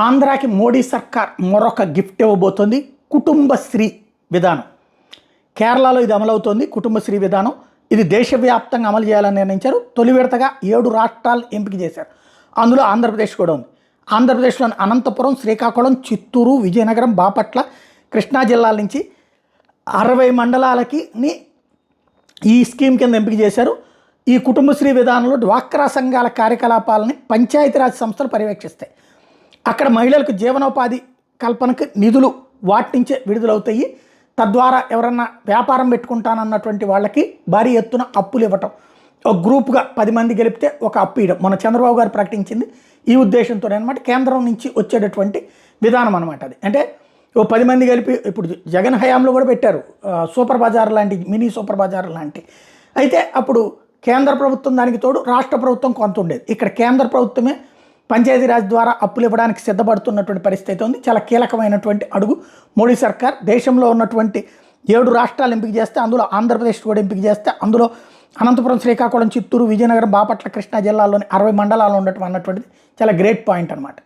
ఆంధ్రాకి మోడీ సర్కార్ మరొక గిఫ్ట్ ఇవ్వబోతోంది. కుటుంబశ్రీ విధానం. కేరళలో ఇది అమలవుతోంది. కుటుంబశ్రీ విధానం ఇది దేశవ్యాప్తంగా అమలు చేయాలని నిర్ణయించారు. తొలి విడతగా 7 రాష్ట్రాలు ఎంపిక చేశారు. అందులో ఆంధ్రప్రదేశ్ కూడా ఉంది. ఆంధ్రప్రదేశ్లోని అనంతపురం, శ్రీకాకుళం, చిత్తూరు, విజయనగరం, బాపట్ల, కృష్ణా జిల్లాల నుంచి 60 మండలాలకి ఈ స్కీమ్ కింద ఎంపిక చేశారు. ఈ కుటుంబశ్రీ విధానంలో డ్వాక్రా సంఘాల కార్యకలాపాలని పంచాయతీరాజ్ సంస్థలు పర్యవేక్షిస్తాయి. అక్కడ మహిళలకు జీవనోపాధి కల్పనకు నిధులు వాటి నుంచే విడుదలవుతాయి. తద్వారా ఎవరన్నా వ్యాపారం పెట్టుకుంటానన్నటువంటి వాళ్ళకి భారీ ఎత్తున అప్పులు ఇవ్వటం, ఒక గ్రూప్గా 10 మంది గెలిపితే ఒక అప్పు ఇవ్వడం మన చంద్రబాబు గారు ప్రకటించింది ఈ ఉద్దేశంతోనే అనమాట. కేంద్రం నుంచి వచ్చేటటువంటి విధానం అనమాట అది. అంటే ఓ 10 మంది కలిపి ఇప్పుడు జగన్ హయాంలో కూడా పెట్టారు సూపర్ బజార్ లాంటి, మినీ సూపర్ బజార్ లాంటి. అయితే అప్పుడు కేంద్ర ప్రభుత్వం దానికి తోడు రాష్ట్ర ప్రభుత్వం కొంత ఉండేది. ఇక్కడ కేంద్ర ప్రభుత్వమే పంచాయతీరాజ్ ద్వారా అప్పులు ఇవ్వడానికి సిద్ధపడుతున్నటువంటి పరిస్థితి ఉంది. చాలా కీలకమైనటువంటి అడుగు మోడీ సర్కార్. దేశంలో ఉన్నటువంటి 7 రాష్ట్రాలు ఎంపిక చేస్తే అందులో ఆంధ్రప్రదేశ్ కూడా ఎంపిక చేస్తే అందులో అనంతపురం, శ్రీకాకుళం, చిత్తూరు, విజయనగరం, బాపట్ల, కృష్ణా జిల్లాల్లోని 60 మండలాలు ఉండటం అన్నటువంటిది చాలా గ్రేట్ పాయింట్ అనమాట.